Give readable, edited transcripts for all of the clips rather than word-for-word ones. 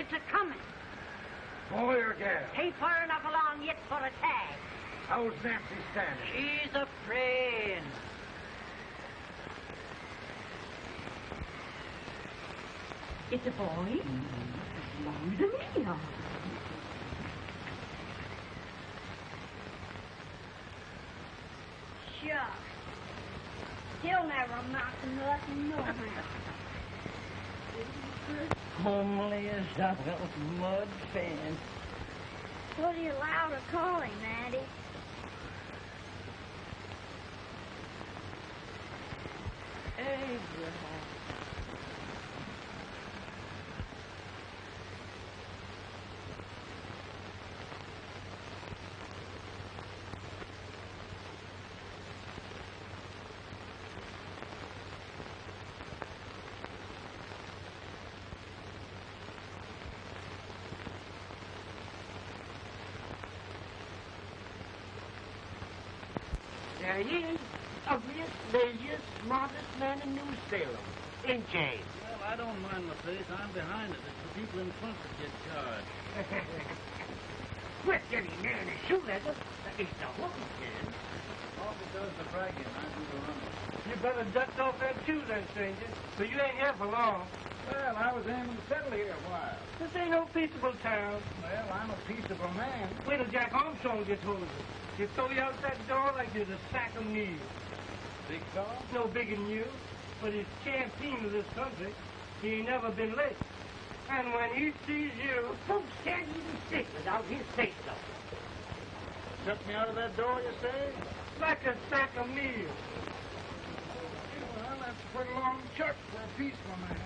It's a-coming. Boy or gal? Ain't far enough along yet for a tag. How's Nancy standing? She's a praying. It's a boy. Belongs to me now. Shucks. He'll never amount to nothing, no how. Homely as that little mud fan. What are you allowed to call him, Andy? Abraham. There he is, ugliest, laziest, smartest man in New Salem. Ain't James? Well, I don't mind my face. I'm behind it. It's the people in front that get charged. Quit getting near in his shoe leather. It's the hooking can. All because the bragging. I do the running. You better dust off that shoe then, stranger. So you ain't here for long. Well, I was aiming to settle here a while. This ain't no peaceable town. Well, I'm a peaceable man. Wait till Jack Armstrong gets hold of it. He'll throw you out that door like you're a sack of meal. Big dog? No bigger than you, but he's champion of this country. He ain't never been late. And when he sees you... Folks can't even stick without his say-so. Shut me out of that door, you say? like a sack of meal. Well, that's quite a long church for a peaceful man.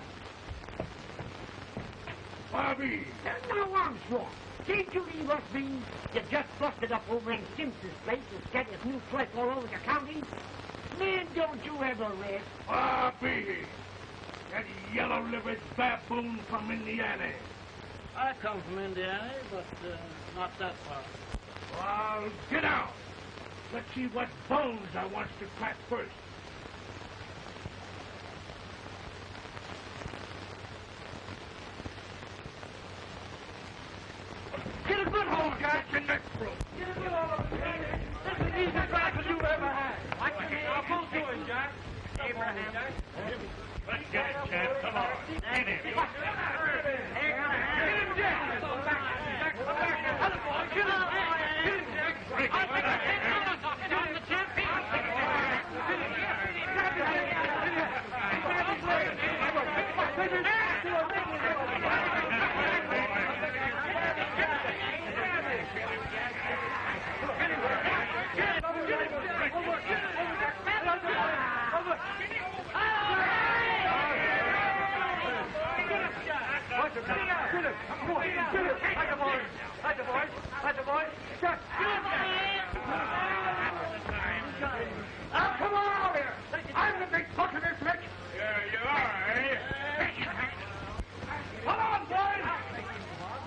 Bobby! Now, Armstrong, can't you leave us be? You just busted up over in Simpson's place and scattered new flesh all over the county. Man, don't you ever rest. Bobby! That yellow-livered baboon from Indiana. I come from Indiana, but not that far. Well, get out. Let's see what bones I want to crack first. Get a good hold, guys. Get the next rope. Get a good hold of it. This is the easiest rifle you've ever had. I'll pull to it, Jack. Abraham. Let's get it, Chad. Come on. Get him. Get him, Jack. Jack, come back. Other boy, get him. Get him, Jack. I'll take it. Get on the champ. Come on out here! I'm the big fuck of this lick! Yeah, you are, eh? Come on, boys!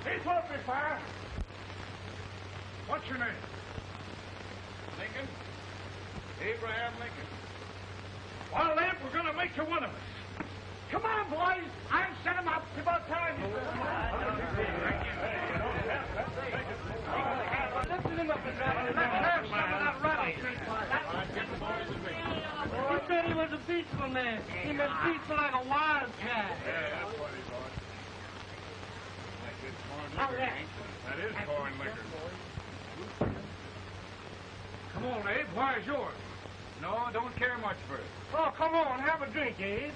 He's open fire! What's your name? Lincoln? Abraham Lincoln. Well, then, we're going to make you one of us. Come on, boys! I'll set him up. It's about time. Lifting him up and down. Let's have some of that rattlesnake. He said he was a peaceful man. He was peaceful like a wildcat. Yeah, that's what he thought. That's good corn liquor. That is corn liquor. Come on, Abe. Where's yours? No, don't care much for it. Oh, come on. Have a drink, Abe.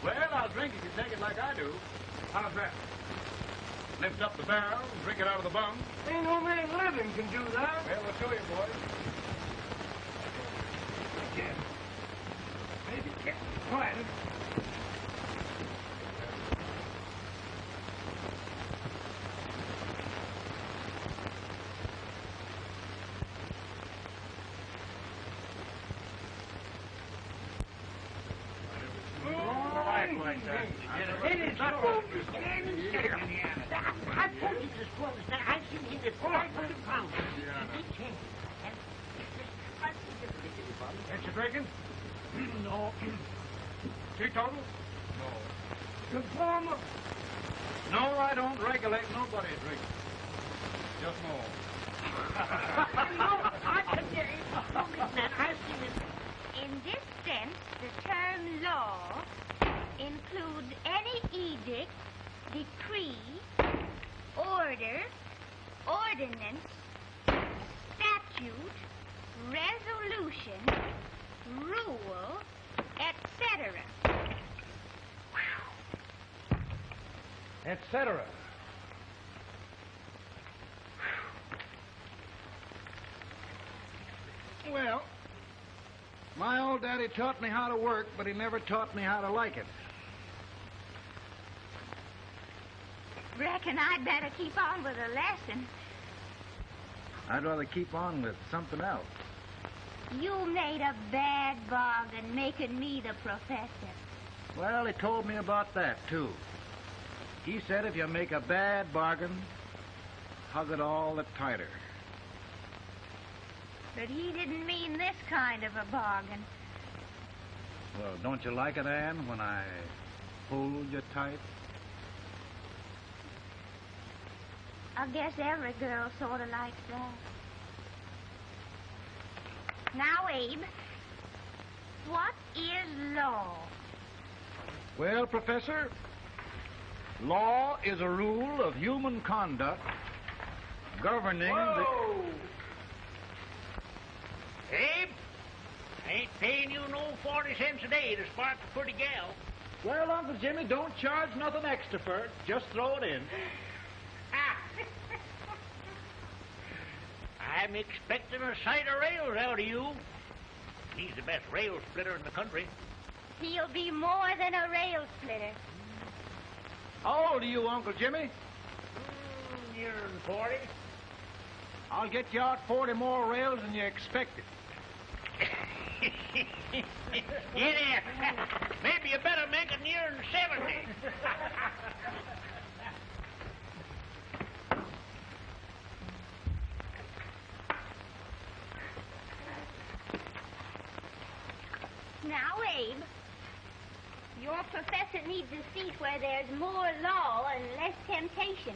Well, I'll drink if you take it like I do. How's that? Lift up the barrel and drink it out of the bung. Ain't no man living can do that. Well, we'll show you, boys. Again. Maybe can't be quiet. Like that. It is not good. I told you this was that. I've seen him at 500 pounds. Ain't you drinking? No. Teetotal? Conformer. No, I don't regulate nobody's drinking. Just more. No, I can get it. No, Miss Man, I've seen it. In this sense, the term law includes any edict, decree, order, ordinance, statute, resolution, rule, etc. Etc. Well, my old daddy taught me how to work, but he never taught me how to like it. Reckon I'd better keep on with the lesson. I'd rather keep on with something else. You made a bad bargain making me the professor. Well, he told me about that, too. He said if you make a bad bargain, hug it all the tighter. But he didn't mean this kind of a bargain. Well, don't you like it, Ann, when I hold you tight? I guess every girl sort of likes that. Now, Abe, what is law? Well, Professor, law is a rule of human conduct governing Whoa! Abe, I ain't paying you no 40 cents a day to spark a pretty gal. Well, Uncle Jimmy, don't charge nothing extra for it. Just throw it in. I'm expecting a sight of rails out of you. He's the best rail splitter in the country. He'll be more than a rail splitter. How old are you, Uncle Jimmy? Near 40. I'll get you out 40 more rails than you expected. Yeah, maybe you better make it near 70. Now, Abe, your professor needs a seat where there's more law and less temptation.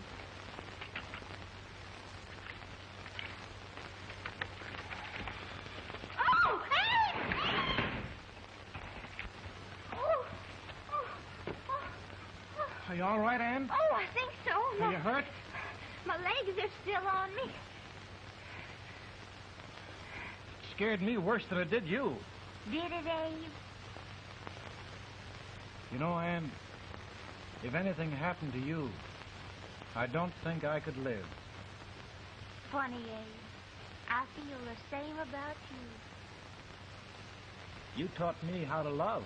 Oh, Abe! Oh, oh, oh, oh. Are you all right, Ann? Oh, I think so. Are you hurt? My legs are still on me. Scared me worse than it did you. Did it, Abe? You know, Ann, if anything happened to you, I don't think I could live. Funny, Abe. I feel the same about you. You taught me how to love.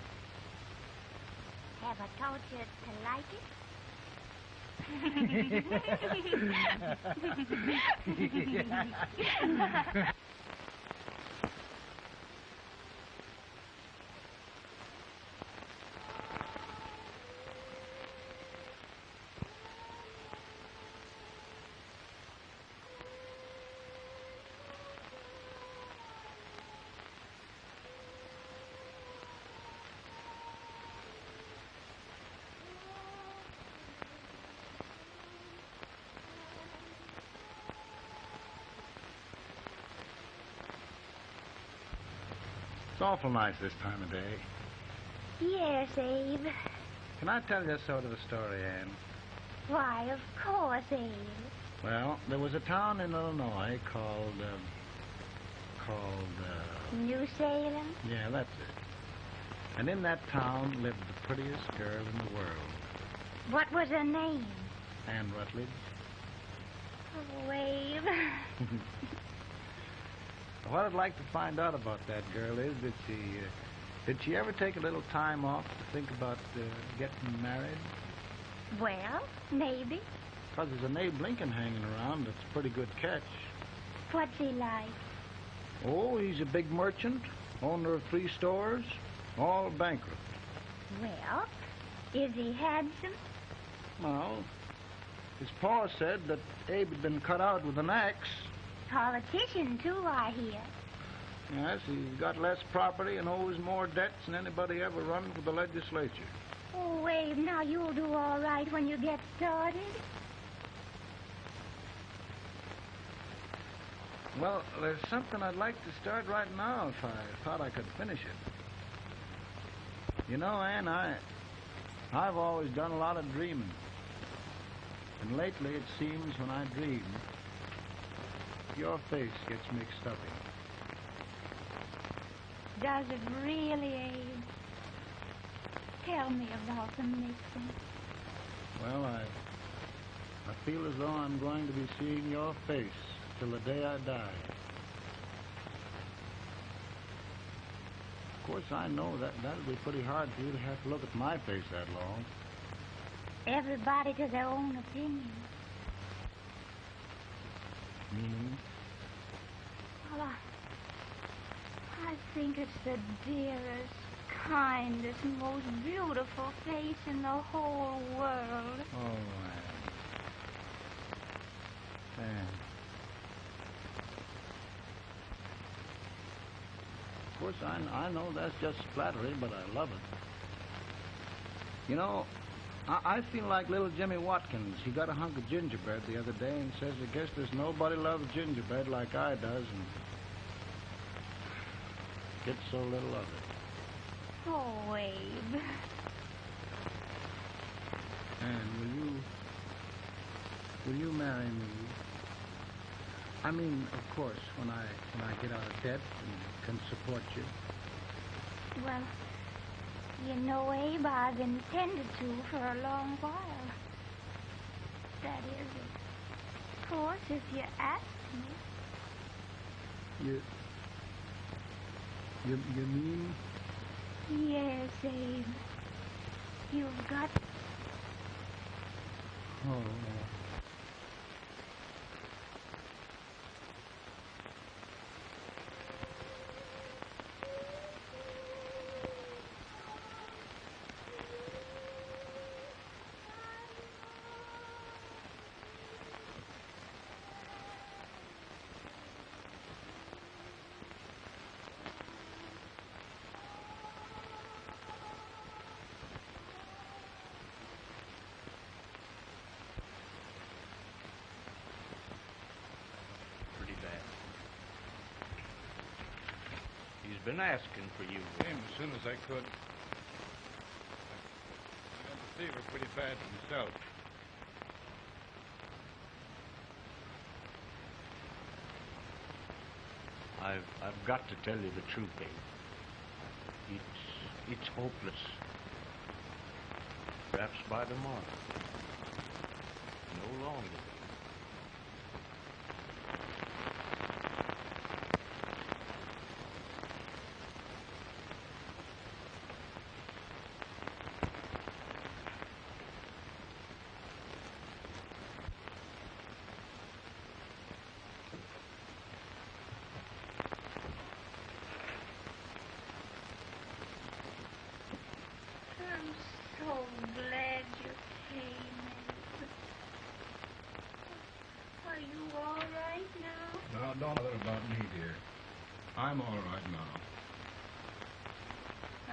Have I taught you to like it? It's awful nice this time of day. Yes, Abe. Can I tell you sort of a story, Ann? Why, of course, Abe. Well, there was a town in Illinois called New Salem? yeah, that's it. And in that town lived the prettiest girl in the world, What was her name? Ann Rutledge. Oh, Abe. What I'd like to find out about that girl is, did she ever take a little time off to think about getting married? Well, maybe. Because there's an Abe Lincoln hanging around that's a pretty good catch. What's he like? Oh, he's a big merchant, owner of 3 stores, all bankrupt. Well, is he handsome? Well, his pa said that Abe had been cut out with an axe. Politician, too, I hear. Yes, he's got less property and owes more debts than anybody ever run for the legislature. Oh, Abe, now you'll do all right when you get started. Well, there's something I'd like to start right now if I thought I could finish it. You know, Ann, I've always done a lot of dreaming. And lately it seems when I dream, your face gets mixed up in it. Does it really, Abe? Tell me about the mixing. Well, I feel as though I'm going to be seeing your face till the day I die. Of course, I know that'll be pretty hard for you to have to look at my face that long. Everybody to their own opinion. Meaning? Well, I think it's the dearest, kindest, most beautiful face in the whole world. Oh, Ann. Of course, I know that's just flattery, but I love it. You know, I feel like little Jimmy Watkins. He got a hunk of gingerbread the other day and says, I guess there's nobody loves gingerbread like I does, and gets so little of it. Oh, Abe. And will you marry me? I mean, of course, when I get out of debt and can support you. Well, you know, Abe, I've intended to for a long while. That is, of course, if you ask me. You mean? Yes, Abe. You've got... Oh. He's been asking for you. Came as soon as I could. I had the fever pretty bad myself. I've got to tell you the truth, Abe. It's hopeless. Perhaps by tomorrow. No longer. I'm so glad you came, Abe. Are you all right now? No, don't bother about me, dear. I'm all right now.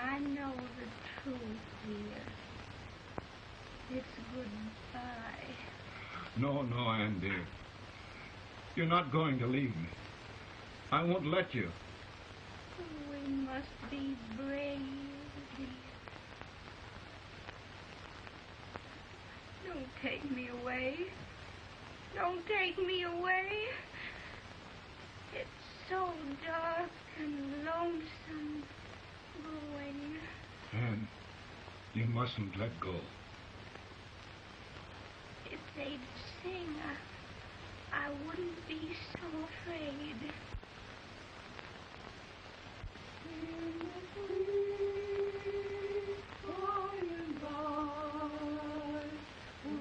I know the truth, dear. It's goodbye. No, Ann, dear. You're not going to leave me. I won't let you. We must be brave, dear. Don't take me away. Don't take me away. It's so dark and lonesome going. Ann, you mustn't let go. If they'd sing, I wouldn't be so afraid. By and by,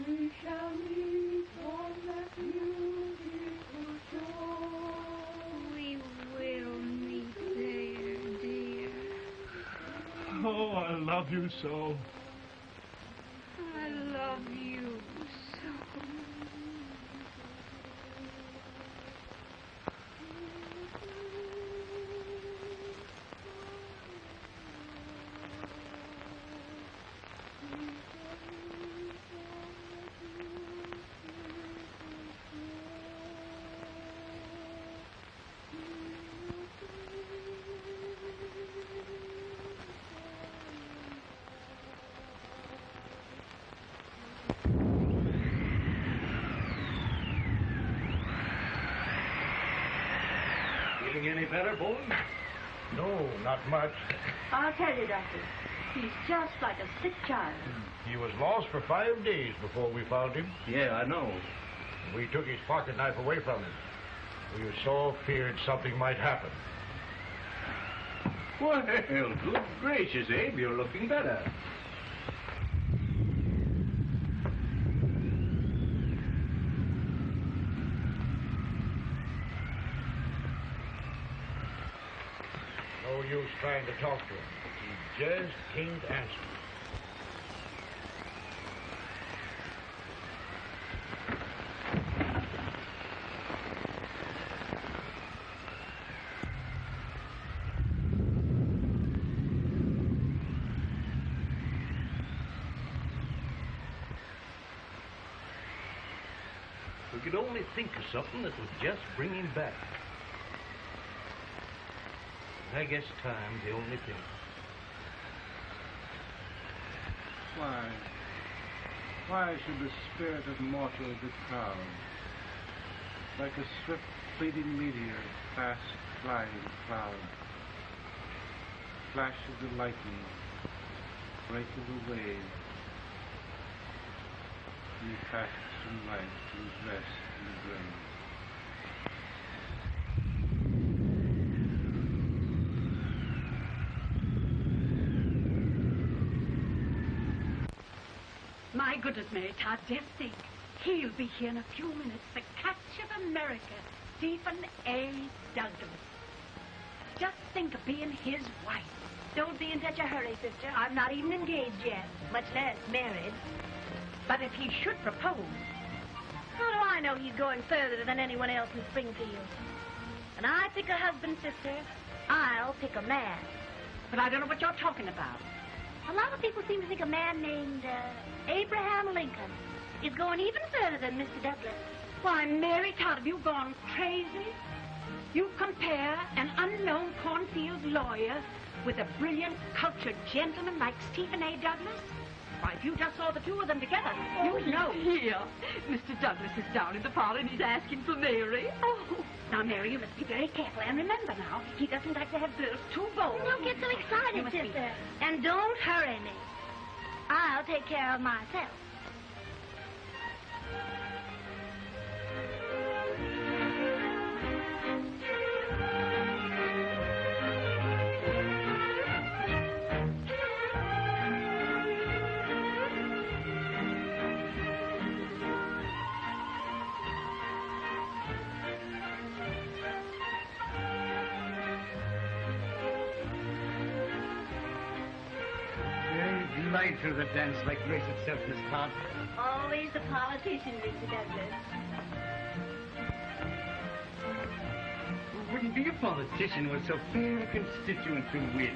we shall meet on that beautiful shore. We will meet there, dear. Oh, I love you so. I love you so. Feeling any better, Bowen? No, not much. I'll tell you, Doctor. He's just like a sick child. He was lost for 5 days before we found him. Yeah, I know. We took his pocket knife away from him. We were so feared something might happen. Well, good gracious, Abe, you're looking better. No use trying to talk to him. He just can't answer. We could only think of something that would just bring him back. I guess time's the only thing. Why should the spirit of mortal be proud? Like a swift, fleeting meteor, fast flying cloud. Flash of the lightning, break of the wave. He passes from life to his rest in the grave. My goodness, Mary Todd, just think. He'll be here in a few minutes. The catch of America, Stephen A. Douglas. Just think of being his wife. Don't be in such a hurry, sister. I'm not even engaged yet, much less married. But if he should propose, How do I know he's going further than anyone else in Springfield? When I pick a husband, sister, I'll pick a man. but I don't know what you're talking about. A lot of people seem to think a man named Abraham Lincoln is going even further than Mr. Douglas. Why, Mary Todd, have you gone crazy? You compare an unknown cornfield lawyer with a brilliant, cultured gentleman like Stephen A. Douglas? Why, if you just saw the two of them together, you'd know. Here, Mr. Douglas is down in the parlor and he's asking for Mary. Oh, now, Mary, you must be very careful. And remember now, he doesn't like to have girls too bold. Don't get so You excited, must be- sister. And don't hurry me. I'll take care of myself. Glide through the dance like grace itself, Miss Todd. Always the politician, Mr. Douglas. Wouldn't be a politician with so fair a constituent to win.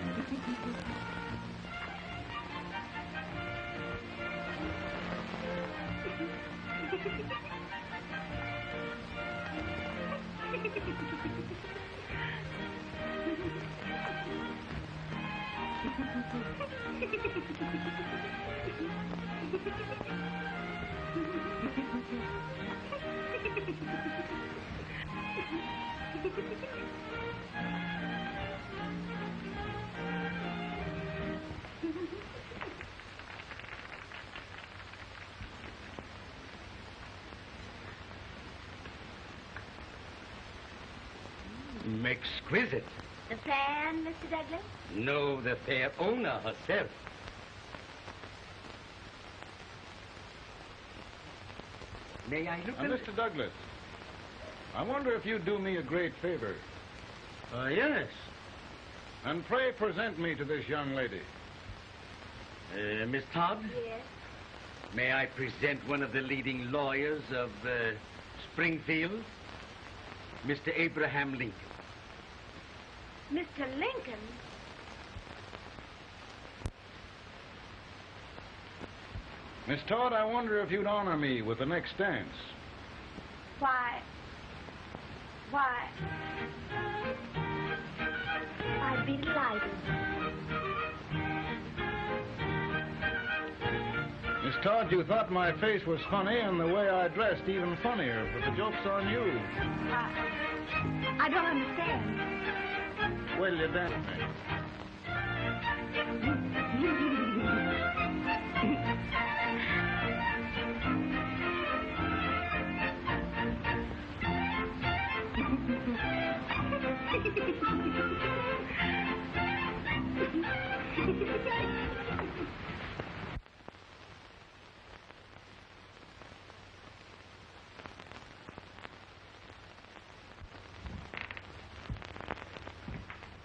Exquisite. The fan, Mr. Douglas? No, the fair owner herself. May I look Mr. Douglas, I wonder if you'd do me a great favor. Yes. And pray present me to this young lady. Miss Todd? Yes. May I present one of the leading lawyers of Springfield? Mr. Abraham Lincoln. Mr. Lincoln? Miss Todd, I wonder if you'd honor me with the next dance. Why, I'd be delighted. Miss Todd, you thought my face was funny and the way I dressed even funnier, but the joke's on you. I don't understand. Well, you dance with me.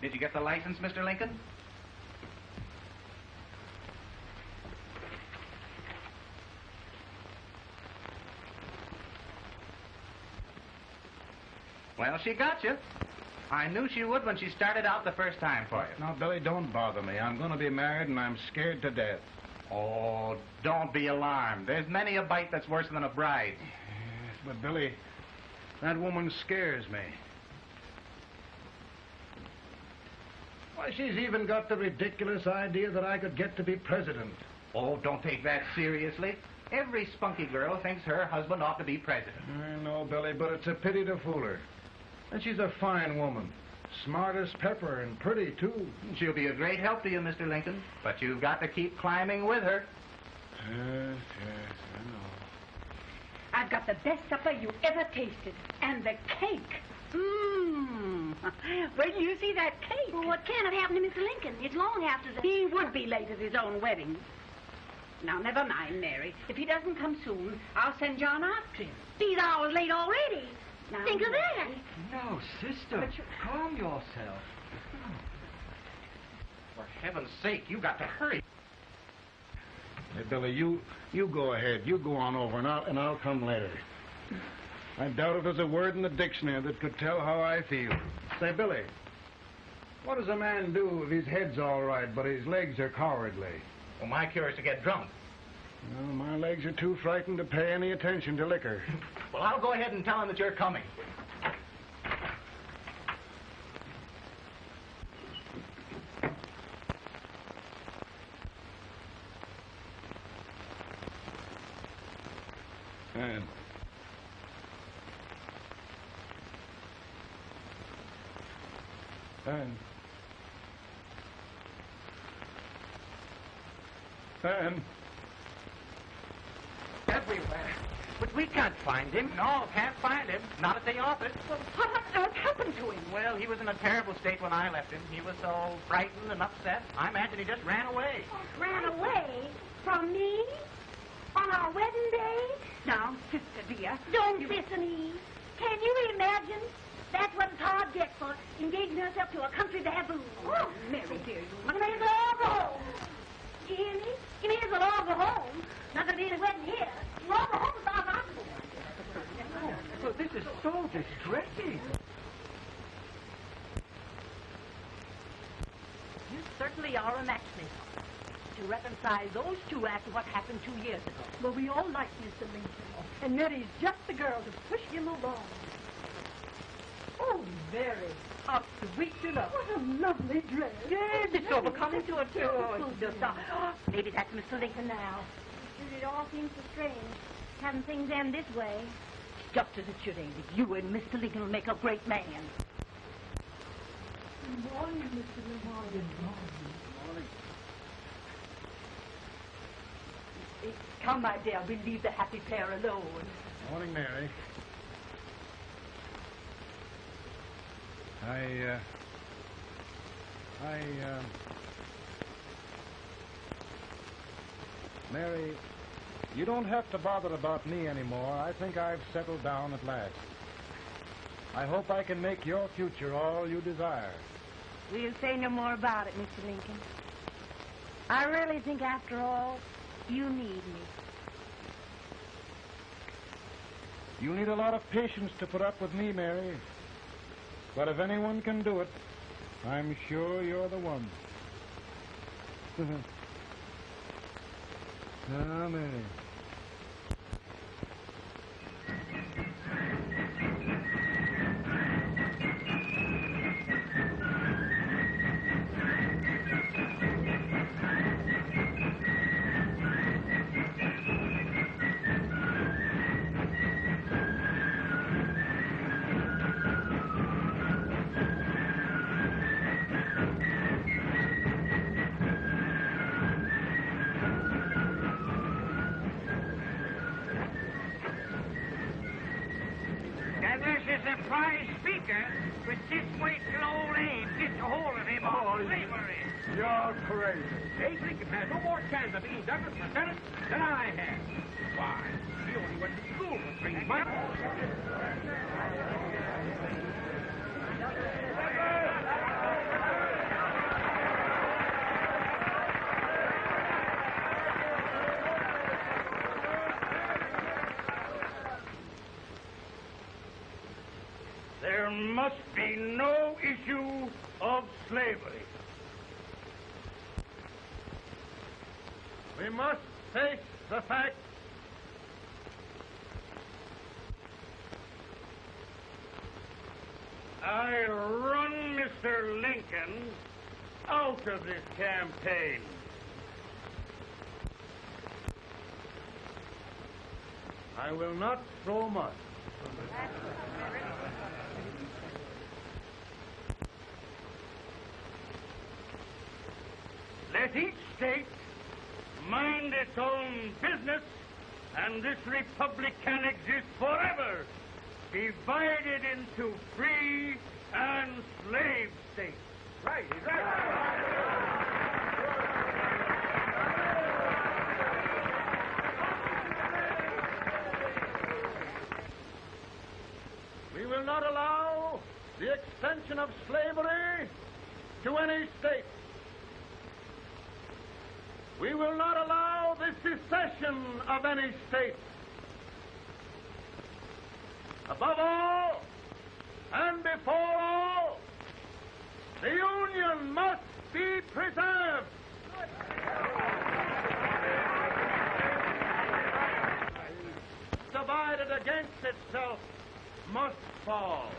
Did you get the license, Mr. Lincoln? Well, she got you. I knew she would when she started out the first time for you. Now, Billy, don't bother me. I'm going to be married, and I'm scared to death. Oh, don't be alarmed. There's many a bite that's worse than a bride. Yes, but, Billy, that woman scares me. Why, she's even got the ridiculous idea that I could get to be president. Oh, don't take that seriously. Every spunky girl thinks her husband ought to be president. I know, Billy, but it's a pity to fool her. And she's a fine woman. Smart as pepper and pretty, too. She'll be a great help to you, Mr. Lincoln. But you've got to keep climbing with her. Yes, I know. I've got the best supper you ever tasted. And the cake. Mmm. Wait till you see that cake. Well, what can have happened to Mr. Lincoln? It's long after the... He would be late at his own wedding. Now, never mind, Mary. If he doesn't come soon, I'll send John after him. He's hours late already. Now, think of that. No, sister. Calm yourself. For heaven's sake, you got to hurry. Hey, Billy, you go ahead. You go on over, and I'll come later. I doubt if there's a word in the dictionary that could tell how I feel. Say, Billy, what does a man do if his head's all right, but his legs are cowardly? Well, my cure is to get drunk. Well, my legs are too frightened to pay any attention to liquor. Well, I'll go ahead and tell him that you're coming. Ann. Ann. Ann. Everywhere. But we can't find him. No, can't find him. Not at the office. Well, what on earth happened to him? Well, he was in a terrible state when I left him. He was so frightened and upset. I imagine he just ran away. Ran away? From me? On our wedding day? Now, sister dear. Don't listen, Eve. Can you imagine? That's what Todd gets for engaging herself to a country baboon. Oh, Mary dear, you You may as well go home. You hear me? You may as well all go home. Not gonna be any wedding here. You all go home as far as I'm concerned. Well, this is so distressing. You certainly are a matchmaker. To reconcile those two after what happened 2 years ago. Well, we all like Mr. Lincoln. And Mary's just the girl to push him along. Oh, Mary, how sweet you look. What a lovely dress. Yes, it's so becoming to her, too. Oh, it's just, Maybe that's Mr. Lincoln now. It all seems so strange. Having things end this way. just as it should end. You and Mr. Lincoln will make a great man. Good morning, Mr. Lincoln. Good morning. Come, my dear, we'll leave the happy pair alone. Morning, Mary. Mary, you don't have to bother about me anymore. I think I've settled down at last. I hope I can make your future all you desire. We'll say no more about it, Mr. Lincoln. I really think, after all, you need me. You need a lot of patience to put up with me, Mary. But if anyone can do it, I'm sure you're the one. Now, Mary. With this weight till old Abe gets a hold of him on slavery. You're crazy. Abe Lincoln has no more chance of being Douglas President than I have. Why? He only went to school for 3 months. There must be no issue of slavery. We must face the fact I'll run Mr. Lincoln out of this campaign. I will not throw mud. Let each state mind its own business, and this republic can exist forever, divided into free and slave states. Right, he's right. We will not allow the extension of slavery to any state. We will not allow the secession of any state. Above all, and before all, the Union must be preserved. Divided against itself must fall.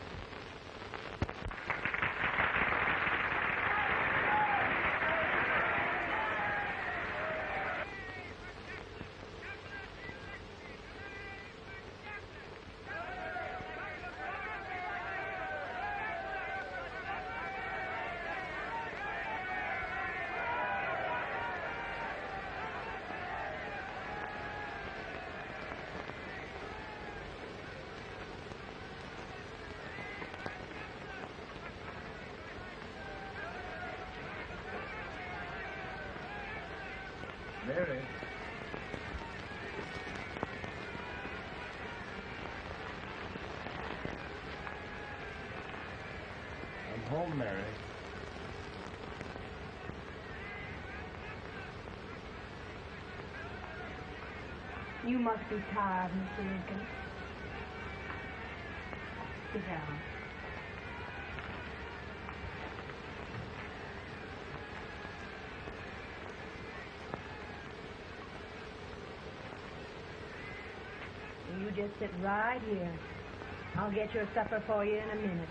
Mary. I'm home, Mary. You must be tired, Mr. Lincoln. Sit down. You just sit right here. I'll get your supper for you in a minute.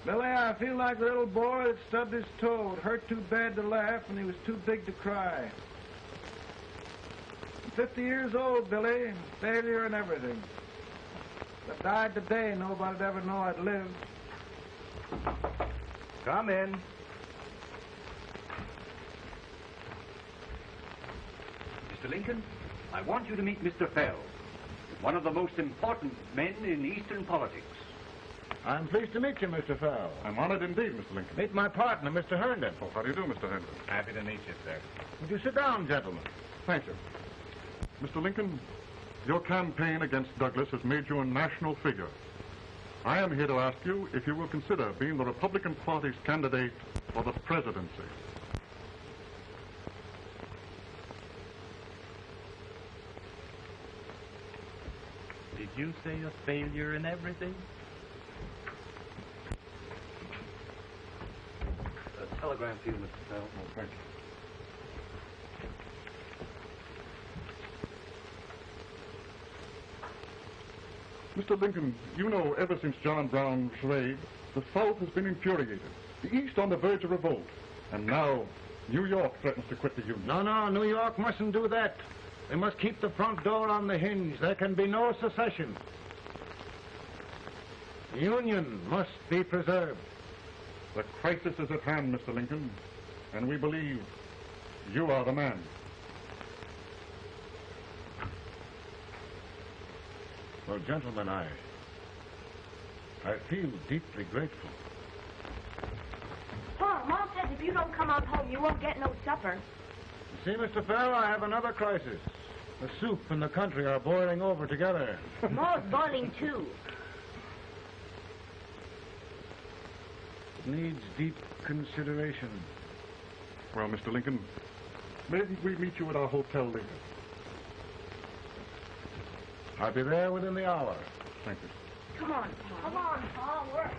Billy, I feel like the little boy that stubbed his toe. It hurt too bad to laugh, and he was too big to cry. I'm 50 years old, Billy. Failure and everything. If I died today, nobody'd ever know I'd lived. Come in. Mr. Lincoln, I want you to meet Mr. Fell, one of the most important men in Eastern politics. I'm pleased to meet you, Mr. Fell. I'm honored indeed, Mr. Lincoln. Meet my partner, Mr. Herndon. Oh, how do you do, Mr. Henry? Happy to meet you, sir. Would you sit down, gentlemen? Thank you. Mr. Lincoln, your campaign against Douglas has made you a national figure. I am here to ask you if you will consider being the Republican Party's candidate for the presidency. you say a failure in everything? A telegram for you, Mr. Fell. Oh, thank you. Mr. Lincoln, you know, ever since John Brown slaved, the South has been infuriated. The East on the verge of revolt. And now, New York threatens to quit the Union. No, New York mustn't do that. They must keep the front door on the hinge. There can be no secession. The Union must be preserved. The crisis is at hand, Mr. Lincoln, and we believe you are the man. Well, gentlemen, I feel deeply grateful. Pa, Mom says if you don't come out home, you won't get no supper. You see, Mr. Farrell, I have another crisis. The soup and the country are boiling over together. Ma's boiling, too. It needs deep consideration. Well, Mr. Lincoln, maybe we meet you at our hotel later. I'll be there within the hour. Thank you. Come on, Pa. Come on, Pa. Work.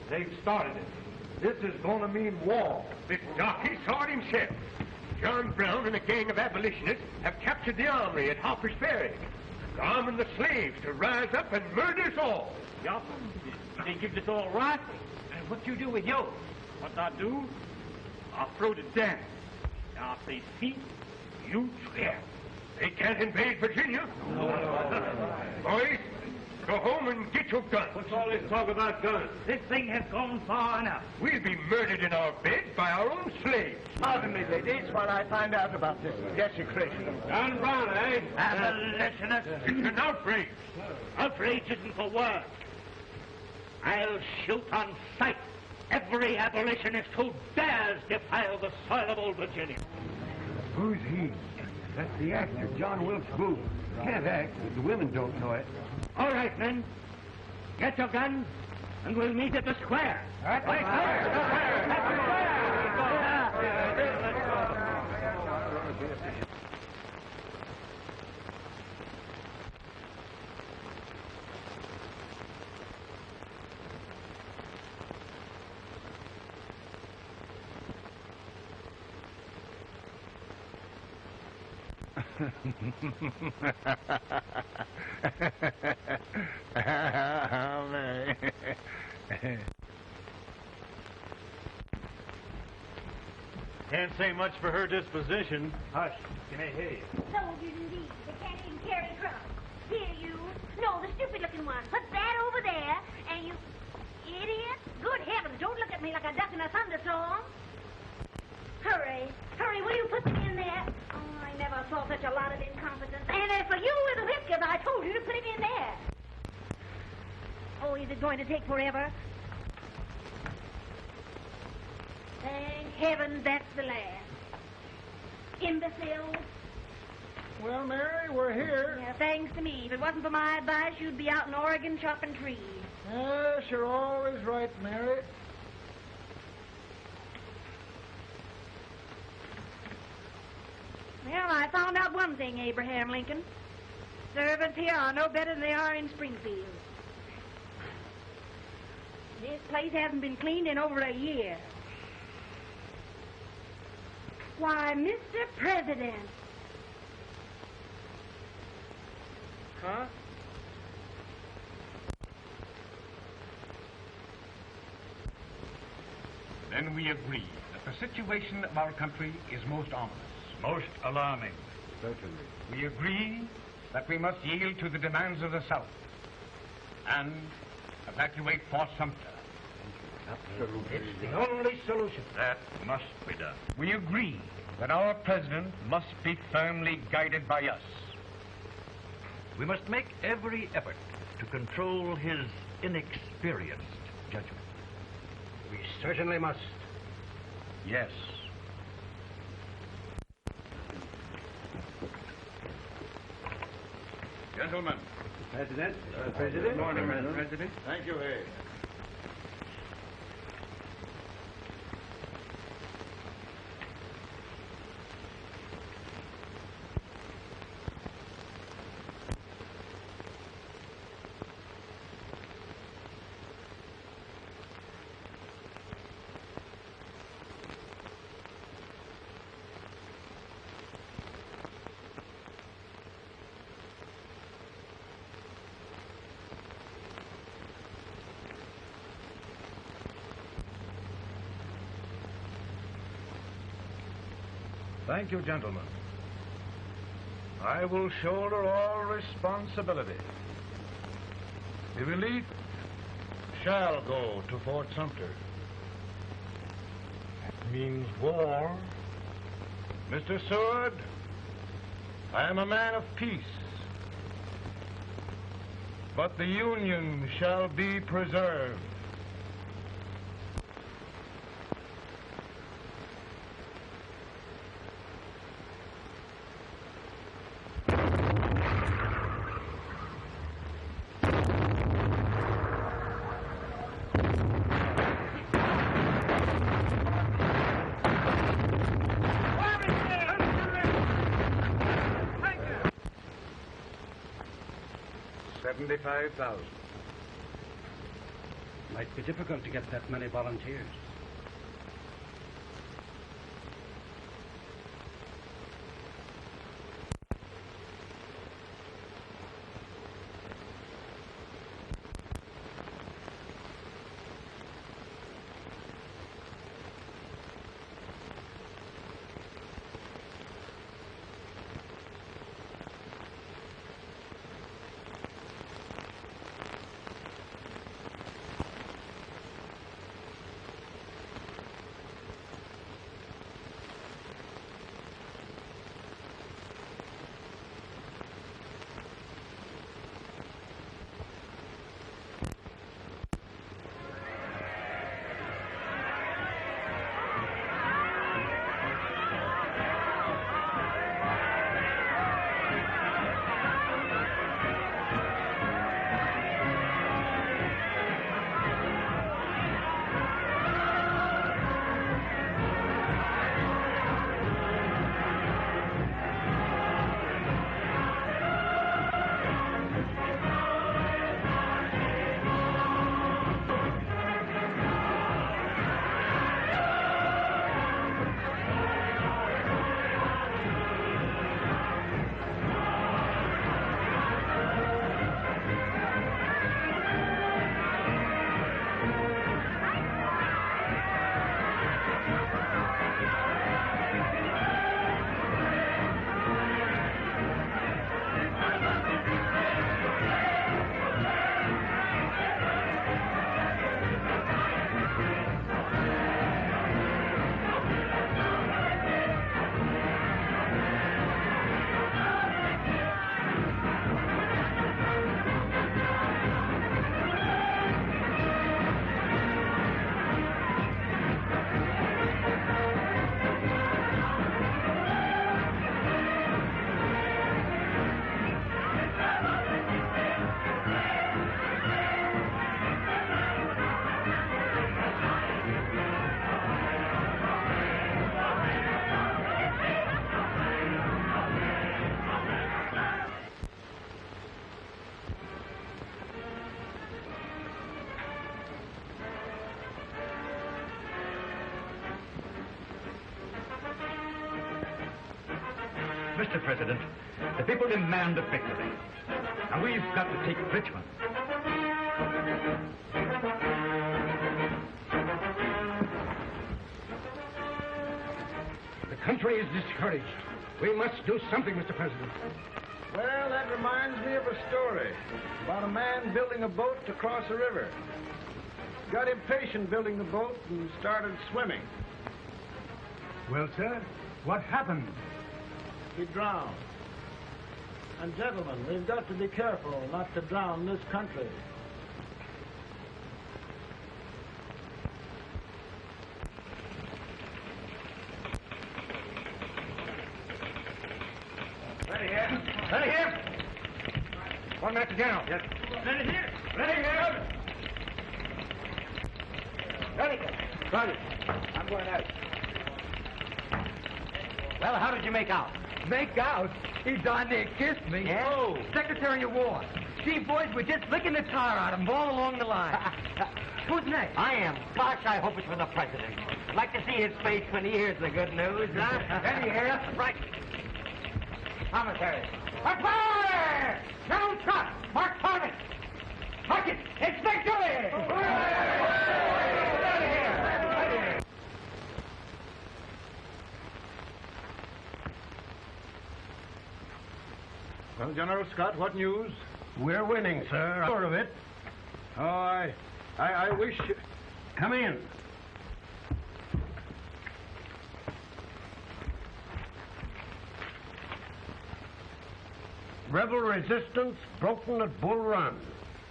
They've started it. This is going to mean war. The jockey saw it himself. John Brown and a gang of abolitionists have captured the armory at Harper's Ferry. They're arming the slaves to rise up and murder us all. Yup. They give us all right. And what you do with yours? What I do? I throw it down. Now, if they see, you swear. They can't invade Virginia. Boys, go home and get your guns. What's all this talk about guns? This thing has gone far enough. We'll be murdered in our bed by our own slaves. Pardon me, ladies, while I find out about this desecration. John Brown, eh? Abolitionist. It's an outrage. Outrage isn't for words. I'll shoot on sight every abolitionist who dares defile the soil of old Virginia. Who's he? That's the actor, John Wilkes Booth. Can't act, but the women don't know it. All right, men. Get your guns, and we'll meet at the square. At the square. Mary. Can't say much for her disposition. Hush. You may hear you. Soldiers indeed. They can't even carry drums. Here, you. No, the stupid-looking one. Put that over there, and you... Idiot. Good heavens, don't look at me like a duck in a thunderstorm. Hurry. Hurry, will you put them in there? Oh, I never saw such a lot of incompetence. And as for you with the whiskers, I told you to put him in there. Oh, is it going to take forever? Thank heaven that's the last. Imbecile. Well, Mary, we're here. Yeah, thanks to me. If it wasn't for my advice, you'd be out in Oregon chopping trees. Yes, you're always right, Mary. Well, I found out one thing, Abraham Lincoln. Servants here are no better than they are in Springfield. This place hasn't been cleaned in over a year. Why, Mr. President. Huh? Then we agree that the situation of our country is most ominous. Most alarming. Certainly. We agree that we must yield to the demands of the South and evacuate Fort Sumter. Absolutely. It's the only solution. That must be done. We agree that our president must be firmly guided by us. We must make every effort to control his inexperienced judgment. We certainly must. Yes. Gentlemen. President. Good morning, Mr. President. Thank you, Hay. Thank you, gentlemen. I will shoulder all responsibility. The relief shall go to Fort Sumter. That means war. Mr. Seward, I am a man of peace. But the Union shall be preserved. $75,000. Might be difficult to get that many volunteers. Mr. President, the people demand a victory. And we've got to take Richmond. The country is discouraged. We must do something, Mr. President. Well, that reminds me of a story about a man building a boat to cross a river. Got impatient building the boat and started swimming. Well, sir, what happened? He drowned. And gentlemen, we've got to be careful not to drown this country. Ready here. Ready here. One minute, General. Yes. Ready here. Ready here. Ready. Run. I'm going out. Well, how did you make out? Make out? He darn near kissed me. Yeah? Oh, Secretary of War. See, boys, we're just licking the tar out of him all along the line. Who's next? I am. Gosh, I hope it's for the president. I'd like to see his face when he hears the good news, huh? Ready here. Right. Commissary. Fire! General Scott! Mark Thomas! Mark it! It's victory! Ready here. Well, General Scott, what news? We're winning, sir. I'm sure of it. Oh, I wish... Come in. Rebel resistance broken at Bull Run.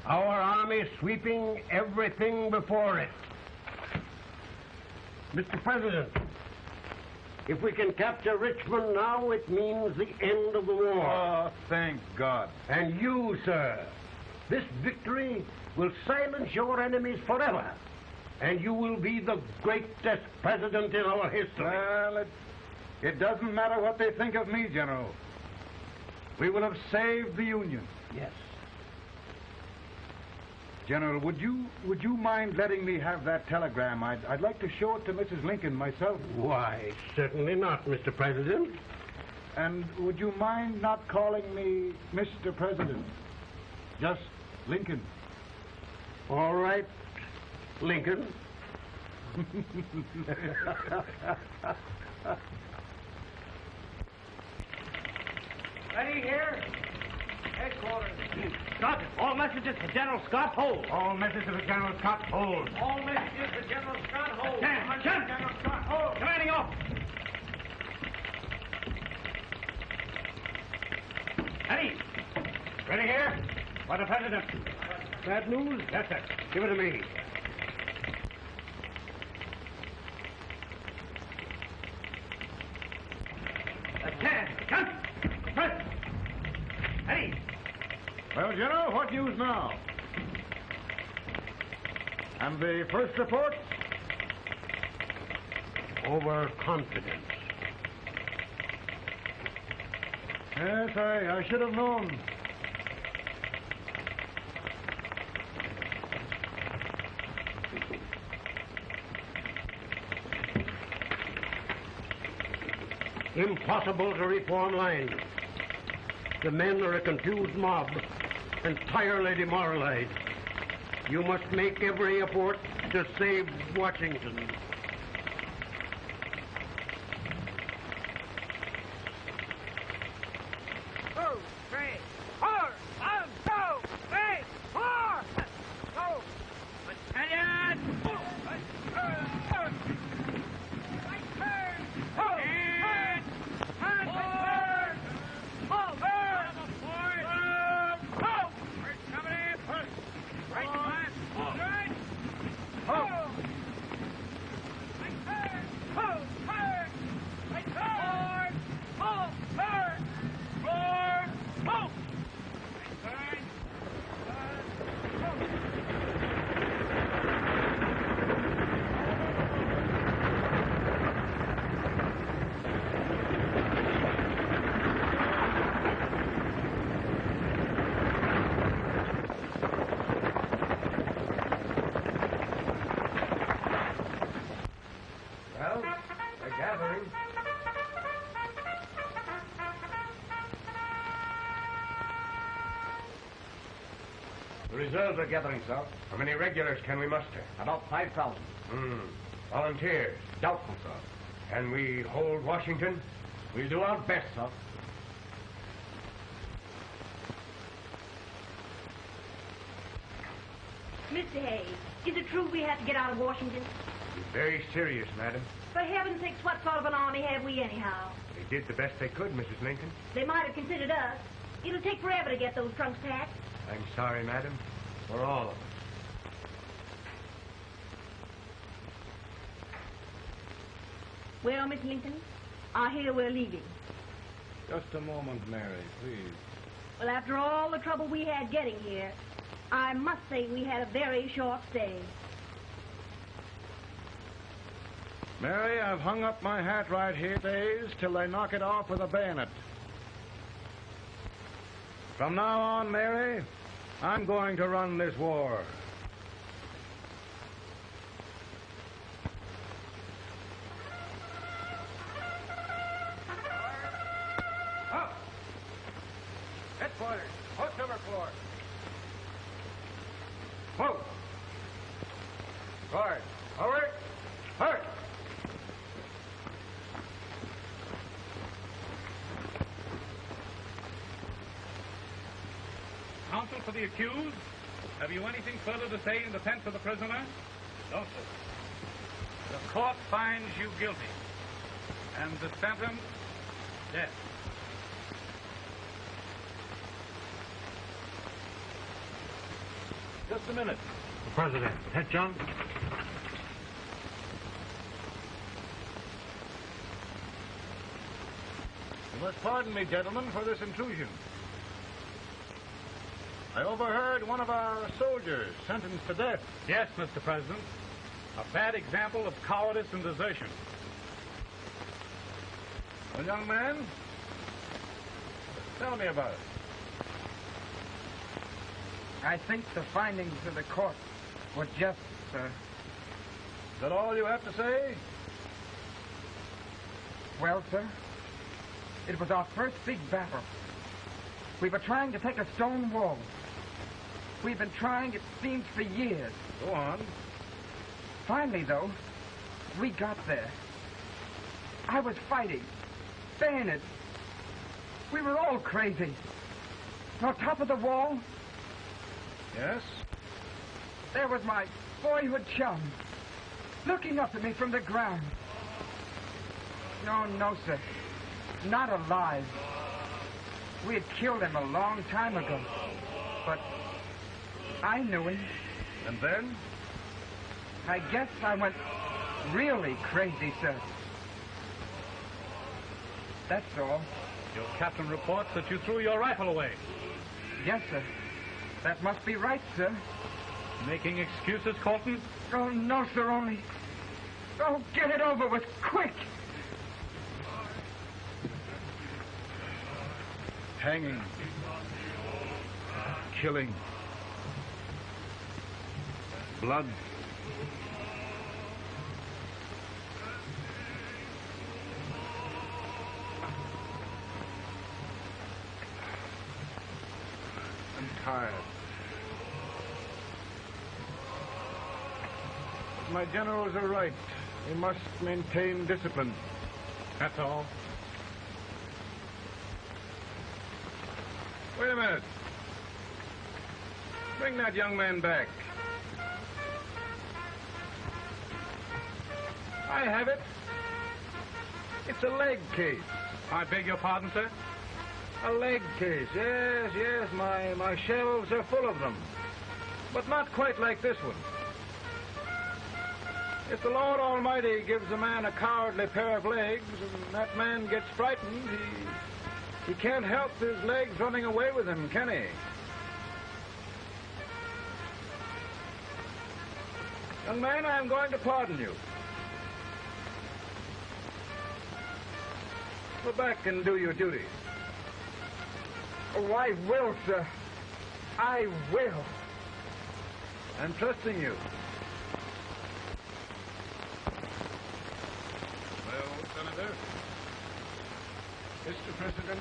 Our army sweeping everything before it. Mr. President, if we can capture Richmond now, it means the end of the war. Oh, thank God. And you, sir, this victory will silence your enemies forever. And you will be the greatest president in our history. Well, it doesn't matter what they think of me, General. We will have saved the Union. Yes. General, would you mind letting me have that telegram? I'd like to show it to Mrs. Lincoln myself. Why, certainly not, Mr. President. And would you mind not calling me Mr. President? Just Lincoln. All right, Lincoln. Ready here. Headquarters. Scott, all messages for General Scott, hold. All messages for General Scott, hold. All messages for General Scott, hold. Stand. General Scott, hold. Commanding officer. Ready. Ready here? For the President. Bad news? Yes, sir. Give it to me. Stand. Press. Ready. Well, General, what news now? And the first report? Overconfidence. Yes, I should have known. Impossible to reform lines. The men are a confused mob, entirely demoralized. You must make every effort to save Washington. Reserves are gathering, sir. How many regulars can we muster? About 5,000. Volunteers? Doubtful, sir. Can we hold Washington? We'll do our best, sir. Mr. Hayes, is it true we have to get out of Washington? It's very serious, madam. For heaven's sakes, what sort of an army have we anyhow? They did the best they could, Mrs. Lincoln. They might have considered us. It'll take forever to get those trunks packed. I'm sorry, madam, for all of us. Well, Miss Lincoln, I hear we're leaving. Just a moment, Mary, please. Well, after all the trouble we had getting here, I must say we had a very short stay. Mary, I've hung up my hat right here, days, till they knock it off with a bayonet. From now on, Mary, I'm going to run this war. Up! Headquarters, post number 4. Move! Guard, forward, hurry! Counsel for the accused, have you anything further to say in defense of the prisoner? No, sir. The court finds you guilty, and the sentence, death. Just a minute. The President. Head, John. You must pardon me, gentlemen, for this intrusion. I overheard one of our soldiers sentenced to death. Yes, Mr. President. A bad example of cowardice and desertion. Well, young man, tell me about it. I think the findings of the court were just, sir. Is that all you have to say? Well, sir, it was our first big battle. We were trying to take a stone wall. We've been trying, it seems, for years. Go on. Finally, though, we got there. I was fighting, bayonets. We were all crazy. On top of the wall, Yes? there was my boyhood chum, looking up at me from the ground. No, sir. Not alive. We had killed him a long time ago. But I knew him. And then? I guess I went really crazy, sir. That's all. Your captain reports that you threw your rifle away. Yes, sir. That must be right, sir. Making excuses, Colton? Oh, no, sir, only... Oh, get it over with, quick! Hanging. Killing. Blood. I'm tired. My generals are right. We must maintain discipline. That's all. Wait a minute. Bring that young man back. I have it. It's a leg case. I beg your pardon, sir? A leg case. Yes. My shelves are full of them. But not quite like this one. If the Lord Almighty gives a man a cowardly pair of legs and that man gets frightened, he can't help his legs running away with him, can he? Young man, I'm going to pardon you. Go back and do your duty. Oh, I will, sir. I will. I'm trusting you. Well, Senator, Mr. President,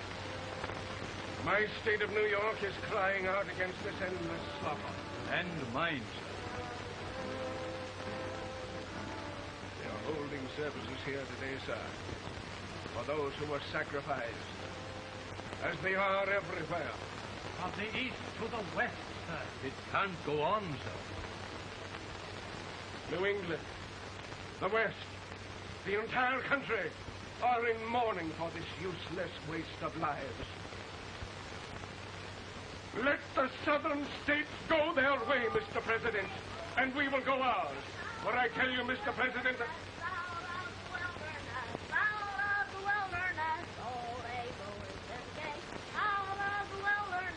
my state of New York is crying out against this endless slaughter. And mine, sir. They are holding services here today, sir, for those who were sacrificed, as they are everywhere. From the east to the west, sir. It can't go on, sir. New England, the West, the entire country are in mourning for this useless waste of lives. Let the southern states go their way, Mr. President, and we will go ours. For I tell you, Mr. President, All of the wilderness,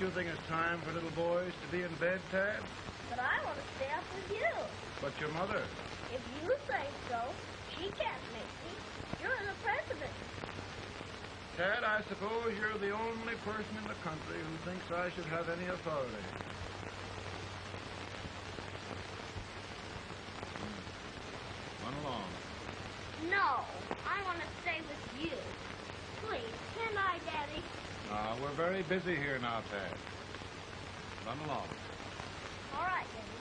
you think it's time for little boys to be in bed, Tad? But I want to stay up with you. But your mother. If you say so, she can't make me. You're the president. Tad, I suppose you're the only person in the country who thinks I should have any authority. Run along. No, I want to stay with you. Please, can I, Daddy? We're very busy here now, Tad. Run along. All right, Daddy.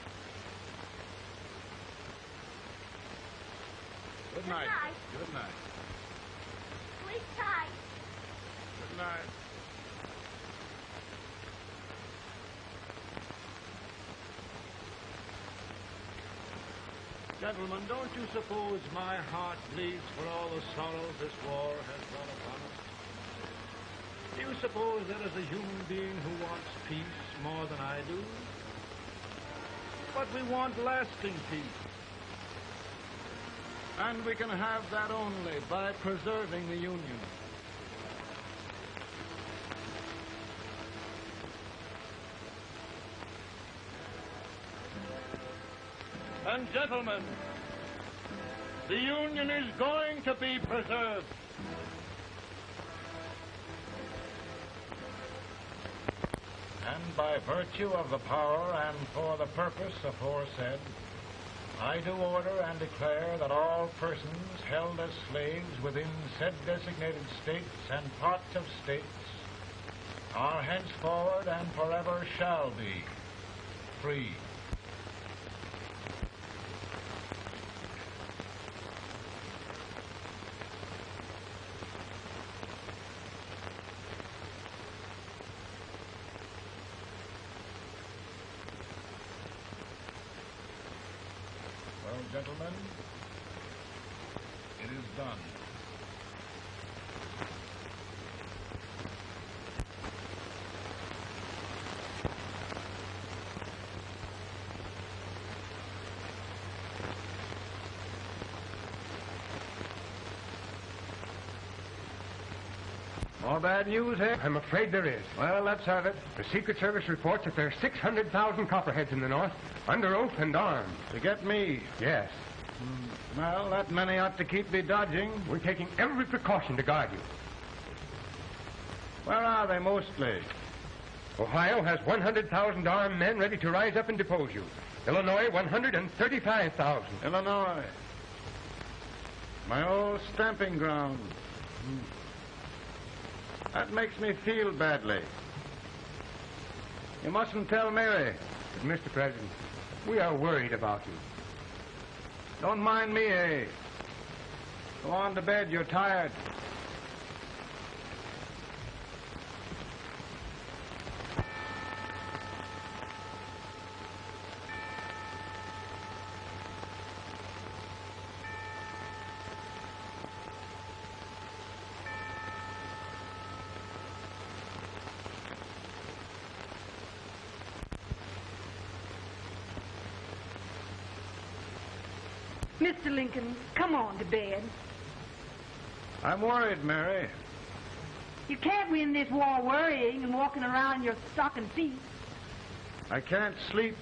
Good night. night. Good night. Sleep tight. Good night. Gentlemen, don't you suppose my heart bleeds for all the sorrows this war has brought upon us? Do you suppose there is a human being who wants peace more than I do? But we want lasting peace. And we can have that only by preserving the Union. And gentlemen, the Union is going to be preserved. And by virtue of the power and for the purpose aforesaid, I do order and declare that all persons held as slaves within said designated states and parts of states are henceforward and forever shall be free. Gentlemen, it is done. More bad news, eh? I'm afraid there is. Well, let's have it. The Secret Service reports that there are 600,000 copperheads in the North, under oath and armed. To get me? Yes. Well, that many ought to keep me dodging. We're taking every precaution to guard you. Where are they mostly? Ohio has 100,000 armed men ready to rise up and depose you. Illinois, 135,000. Illinois. My old stamping ground. That makes me feel badly. You mustn't tell Mary. But, Mr. President, we are worried about you. Don't mind me, eh? Go on to bed. You're tired. Mr. Lincoln, come on to bed. I'm worried, Mary. You can't win this war worrying and walking around in your stocking feet. I can't sleep.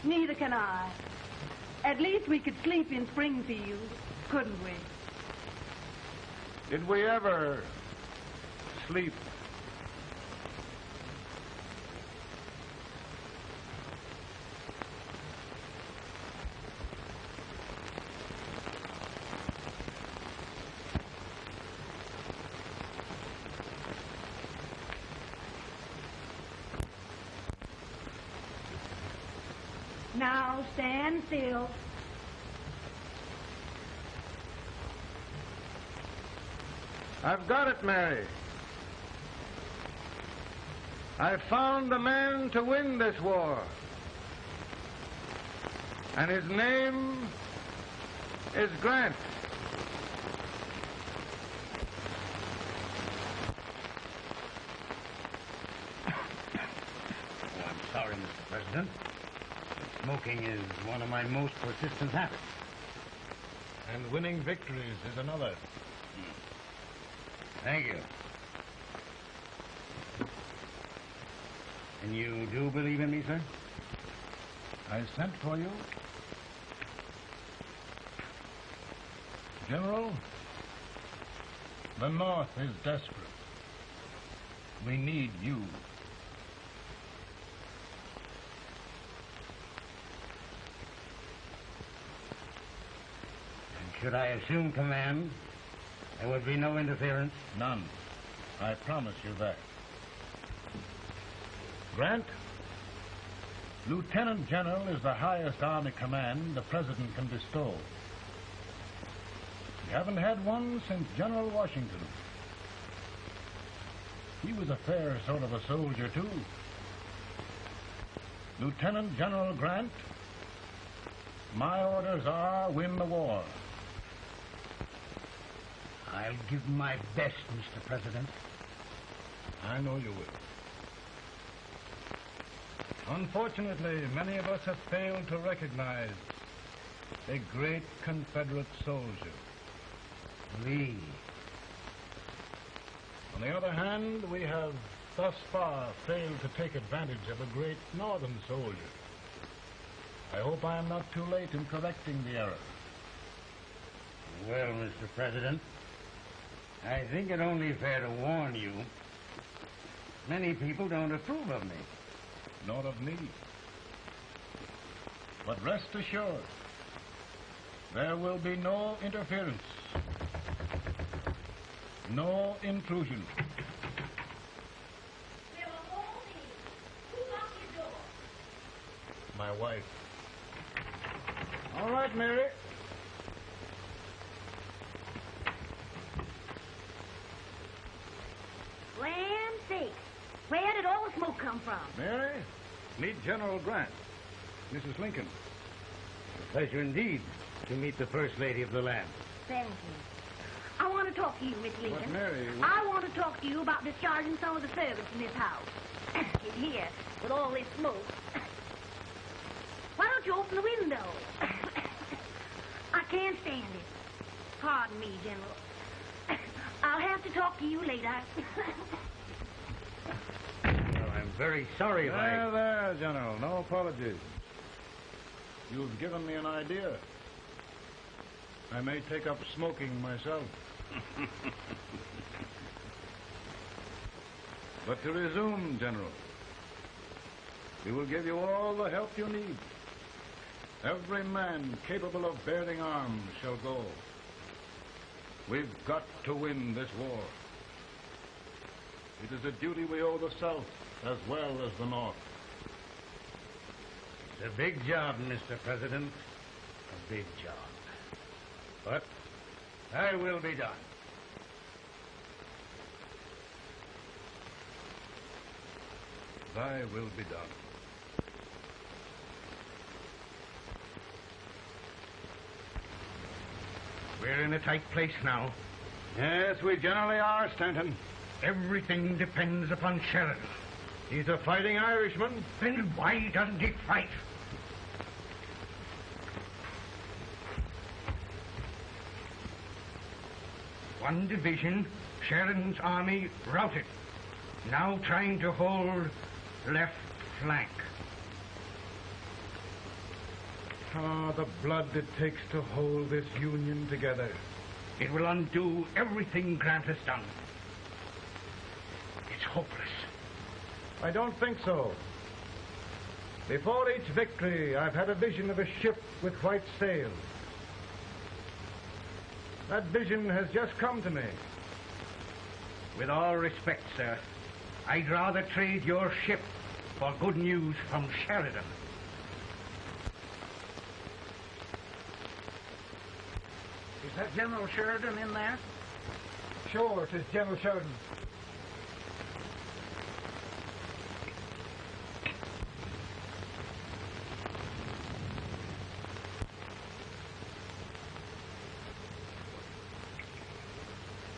Neither can I. At least we could sleep in Springfield, couldn't we? Did we ever sleep? Now stand still. I've got it, Mary. I've found the man to win this war. And his name is Grant. Oh, I'm sorry, Mr. President. Smoking is one of my most persistent habits. And winning victories is another. Thank you. And you do believe in me, sir? I sent for you. General, the North is desperate. We need you. And should I assume command, there would be no interference? None. I promise you that. Grant, Lieutenant General is the highest Army command the President can bestow. We haven't had one since General Washington. He was a fair sort of a soldier, too. Lieutenant General Grant, my orders are win the war. I'll give my best, Mr. President. I know you will. Unfortunately, many of us have failed to recognize a great Confederate soldier, Lee. On the other hand, we have thus far failed to take advantage of a great Northern soldier. I hope I am not too late in correcting the error. Well, Mr. President, I think it only fair to warn you. Many people don't approve of me. Nor of me. But rest assured, there will be no interference. No intrusion. My wife. All right, Mary. Land sakes. Where did all the smoke come from? Mary, meet General Grant. Mrs. Lincoln. A pleasure indeed to meet the First Lady of the land. Thank you. I want to talk to you, Miss Lincoln. But, Mary... I want to talk to you about discharging some of the servants in this house. In here, with all this smoke. Why don't you open the window? I can't stand it. Pardon me, General. I'll have to talk to you later. Well, I'm very sorry if I... There, General. No apologies. You've given me an idea. I may take up smoking myself. But to resume, General, we will give you all the help you need. Every man capable of bearing arms shall go. We've got to win this war. It is a duty we owe the South as well as the North. It's a big job, Mr. President. A big job. But I will be done. Thy will be done. We're in a tight place now. Yes, we generally are, Stanton. Everything depends upon Sheridan. He's a fighting Irishman. Then why doesn't he fight? One division, Sheridan's army routed. Now trying to hold left flank. Ah, the blood it takes to hold this Union together. It will undo everything Grant has done. It's hopeless. I don't think so. Before each victory, I've had a vision of a ship with white sails. That vision has just come to me. With all respect, sir, I'd rather trade your ship for good news from Sheridan. Is that General Sheridan in there? Sure, it is General Sheridan.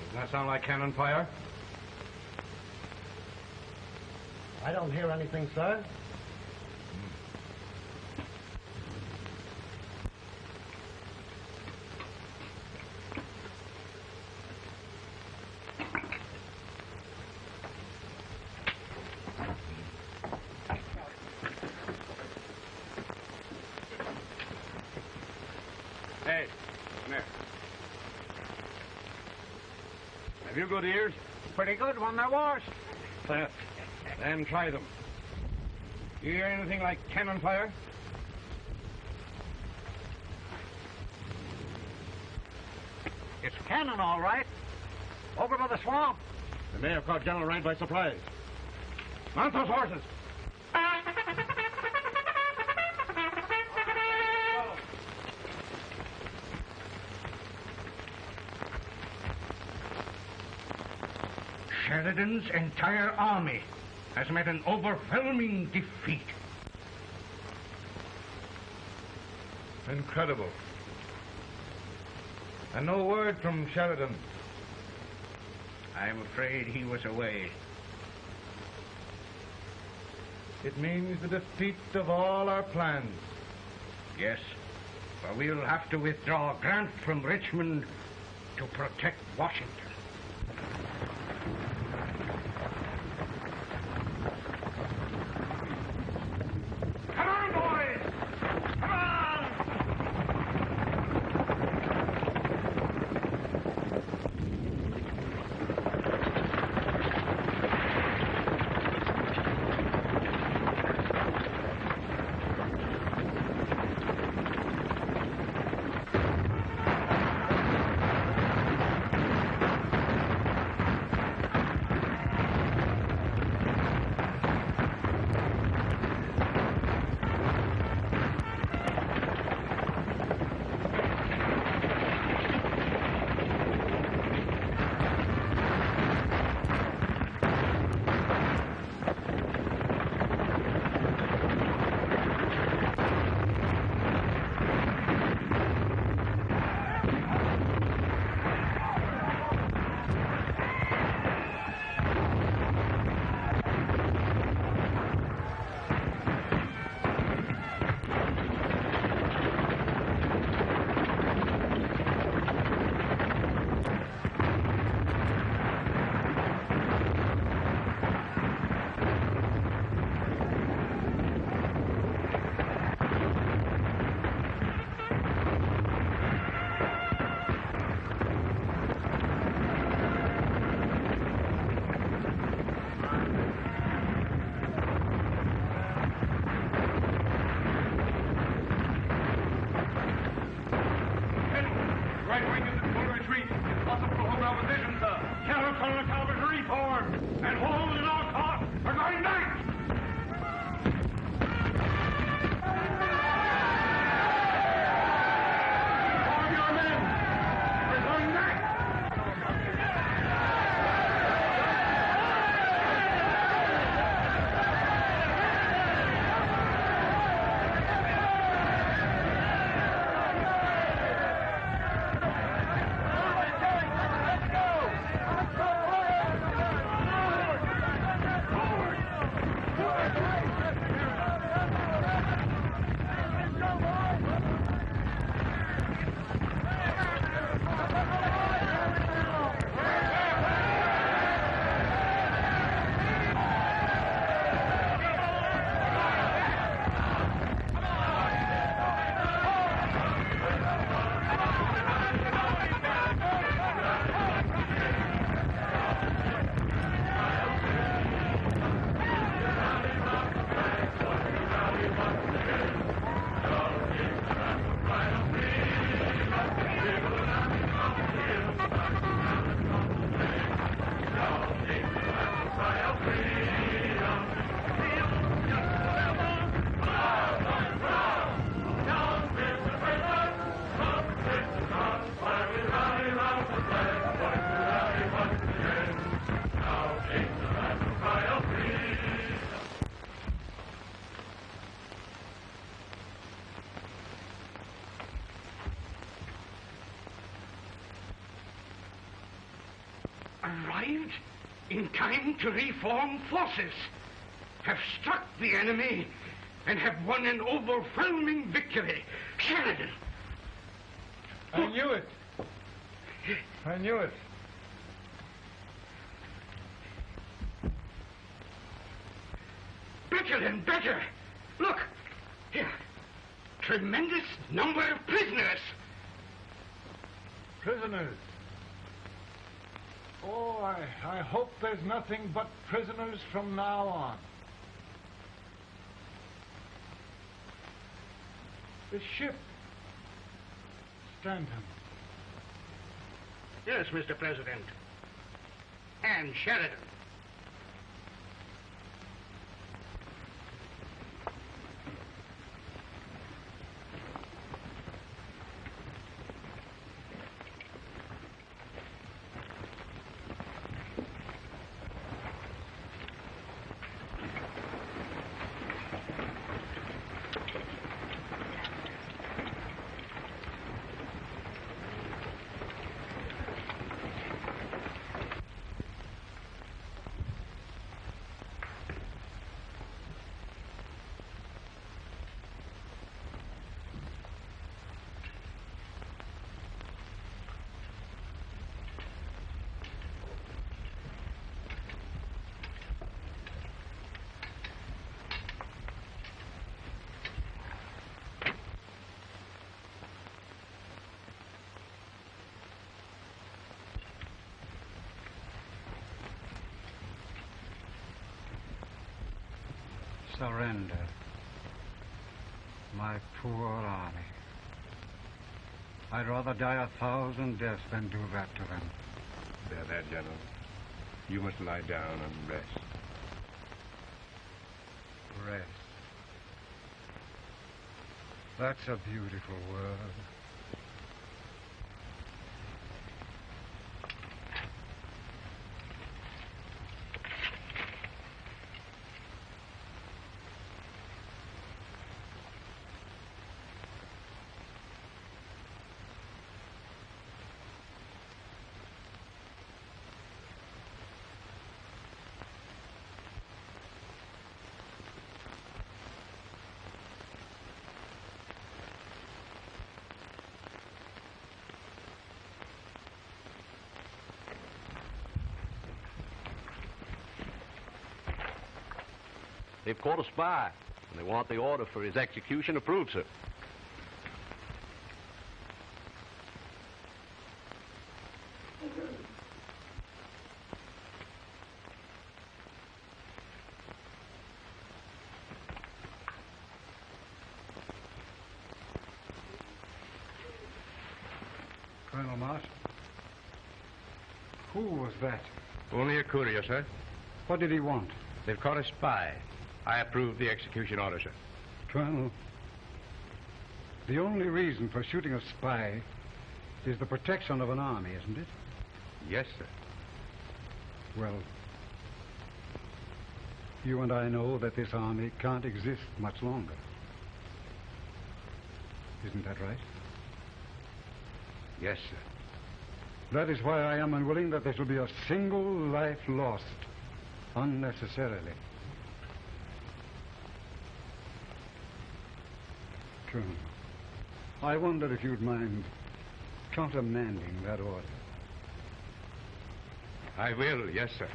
Doesn't that sound like cannon fire? I don't hear anything, sir. good ears? Pretty good when they're washed. Then try them. You hear anything like cannon fire? It's cannon, all right. Over by the swamp. They may have caught General Wright by surprise. Mount those horses. Sheridan's entire army has met an overwhelming defeat. Incredible. And no word from Sheridan. I'm afraid he was away. It means the defeat of all our plans. Yes, for we'll have to withdraw Grant from Richmond to protect Washington. Arrived in time to reform forces, have struck the enemy, and have won an overwhelming victory. Sheridan! I knew it. I knew it. Better and better. Look, here. Tremendous number of prisoners. Prisoners? Oh, I hope there's nothing but prisoners from now on. The ship. Stanton. Yes, Mr. President. And Sheridan. Surrender, my poor army. I'd rather die 1,000 deaths than do that to them. Bear that, General. You must lie down and rest. Rest. That's a beautiful word. They've caught a spy, and they want the order for his execution approved, sir. Colonel Marshall, who was that? Only a courier, sir. What did he want? They've caught a spy. I approve the execution order, sir. Colonel, the only reason for shooting a spy is the protection of an army, isn't it? Yes, sir. Well, you and I know that this army can't exist much longer. Isn't that right? Yes, sir. That is why I am unwilling that there shall be a single life lost unnecessarily. Colonel, I wonder if you'd mind countermanding that order. I will, yes, sir.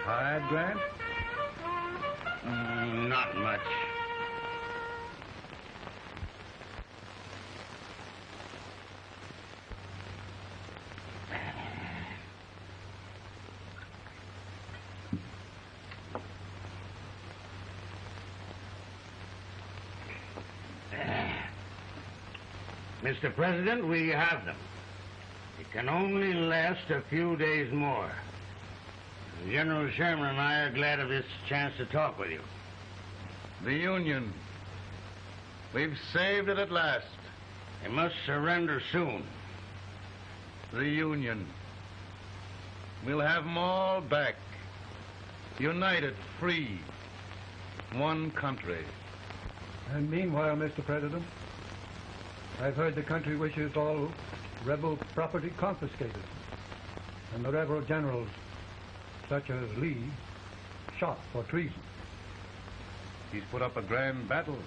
Tired, Grant? Not much. Mr. President, we have them. It can only last a few days more. General Sherman and I are glad of this chance to talk with you. The Union. We've saved it at last. They must surrender soon. The Union. We'll have them all back. United, free. One country. And meanwhile, Mr. President, I've heard the country wishes all rebel property confiscated, and the rebel generals, such as Lee, shot for treason. He's put up a grand battle.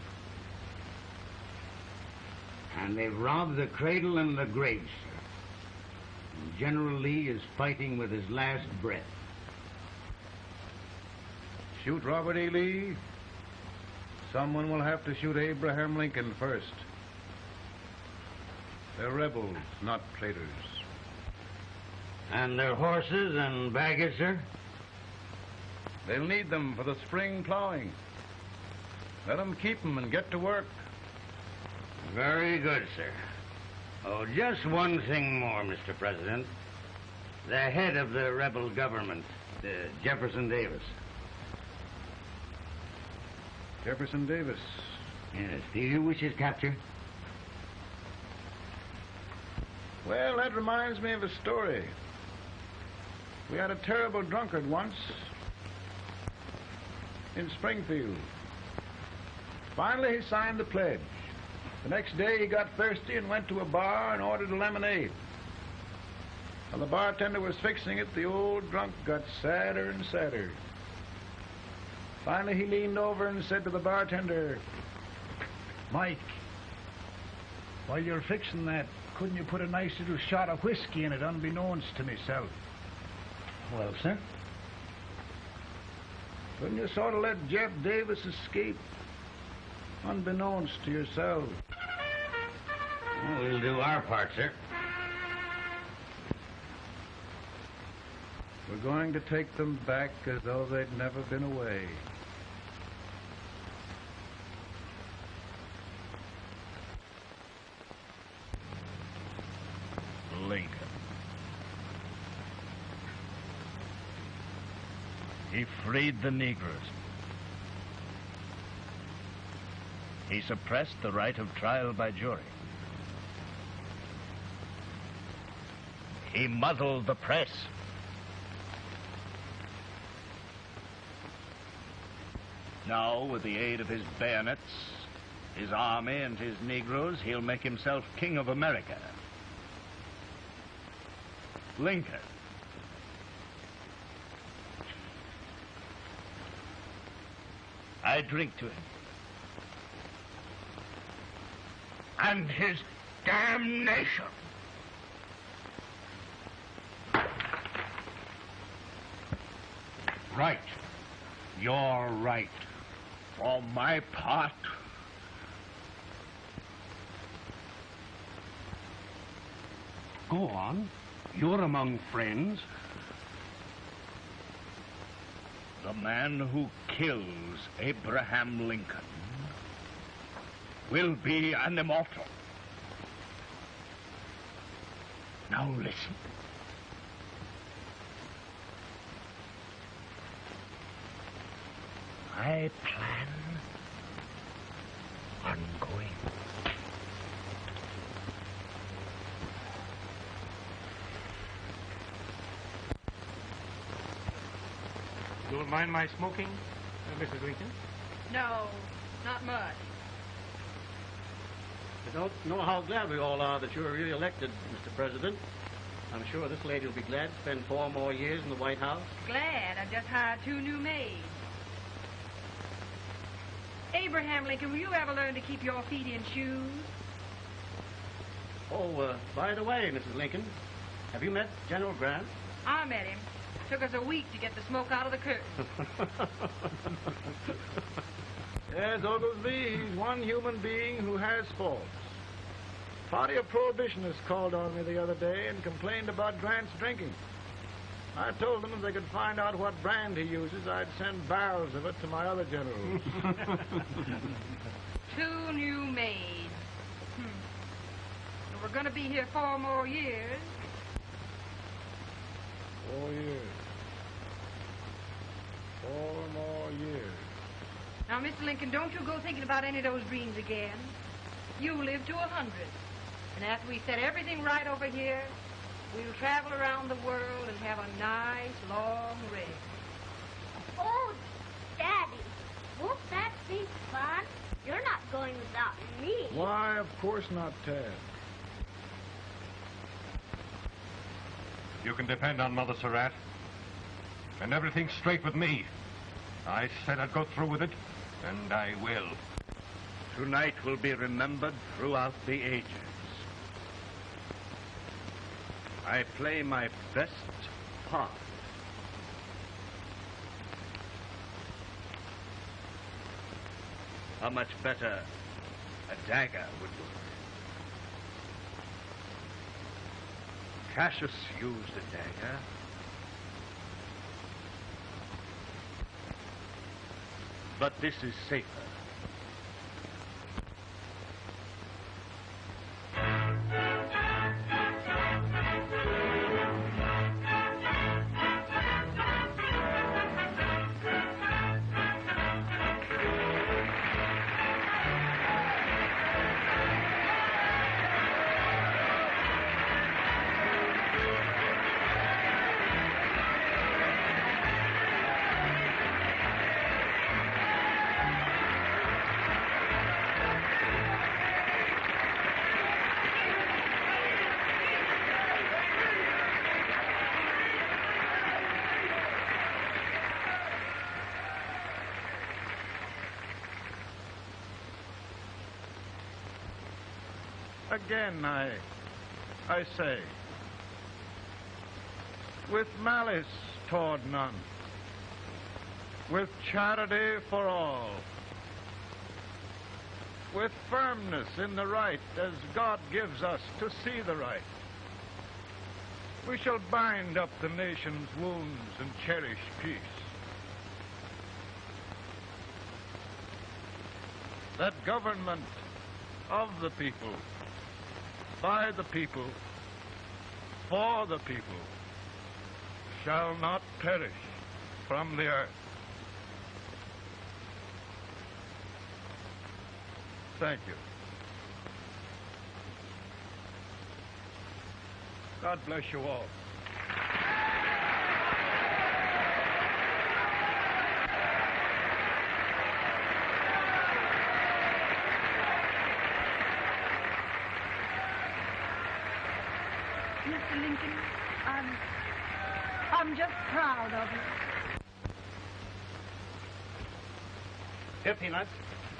And they've robbed the cradle and the grave, sir. And General Lee is fighting with his last breath. Shoot Robert E. Lee. Someone will have to shoot Abraham Lincoln first. They're rebels, not traitors. And their horses and baggage, sir? They'll need them for the spring plowing. Let them keep them and get to work. Very good, sir. Oh, just one thing more, Mr. President. The head of the rebel government, Jefferson Davis. Jefferson Davis. Yes. Do you wish his capture? Well, that reminds me of a story. We had a terrible drunkard once in Springfield. Finally, he signed the pledge. The next day, he got thirsty and went to a bar and ordered a lemonade. While the bartender was fixing it, the old drunk got sadder and sadder. Finally, he leaned over and said to the bartender, "Mike, while you're fixing that, couldn't you put a nice little shot of whiskey in it unbeknownst to myself?" Well, sir? Couldn't you sort of let Jeff Davis escape unbeknownst to yourself? Well, we'll do our part, sir. We're going to take them back as though they'd never been away. Lincoln. He freed the Negroes. He suppressed the right of trial by jury. He muzzled the press. Now, with the aid of his bayonets, his army, and his Negroes, he'll make himself king of America. Lincoln. I drink to him. And his damnation. Right. You're right. For my part, Go on. You're among friends. the man who kills Abraham Lincoln will be an immortal. Now listen. I plan on going. You don't mind my smoking, Mrs. Lincoln? No, not much. I don't know how glad we all are that you're really elected, Mr. President. I'm sure this lady will be glad to spend 4 more years in the White House. Glad. I just hired 2 new maids. Abraham Lincoln, will you ever learn to keep your feet in shoes? Oh, by the way, Mrs. Lincoln, have you met General Grant? I met him. Took us a week to get the smoke out of the curtain. Yes, Oglesby, he's one human being who has faults. A party of prohibitionists called on me the other day and complained about Grant's drinking. I told them if they could find out what brand he uses, I'd send barrels of it to my other generals. 2 new maids. And we're going to be here 4 more years. 4 years. 4 more years. Now, Mr. Lincoln, don't you go thinking about any of those dreams again. You live to 100. And after we set everything right over here, we'll travel around the world and have a nice, long rest. Oh, Daddy, won't that be fun? You're not going without me. Why, of course not, Ted. You can depend on Mother Surratt. And everything's straight with me. I said I'd go through with it, and I will. Tonight will be remembered throughout the ages. I play my best part. How much better a dagger would look. Cassius used a dagger. But this is safer. Again, I say, with malice toward none, with charity for all, with firmness in the right as God gives us to see the right, we shall bind up the nation's wounds and cherish peace. That government of the people, by the people, for the people, shall not perish from the earth. Thank you. God bless you all. Mr. Lincoln, I'm just proud of you. Here, Peanuts.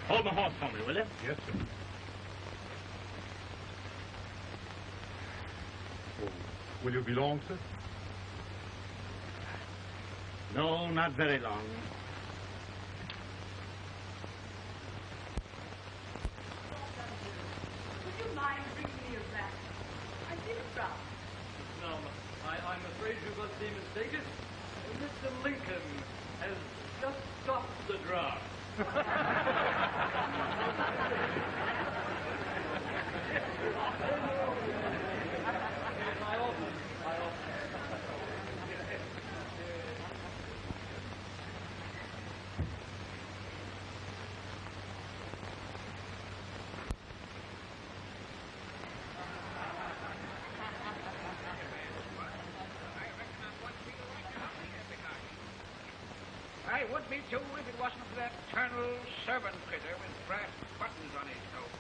Hold my horse for me, will you? Yes, sir. Oh, will you be long, sir? No, not very long. Would you mind bringing me a glass? I feel proud. No, I'm afraid you must be mistaken. Mr. Lincoln has just stopped the draft. I would be too if it wasn't for that eternal servant critter with brass buttons on his coat.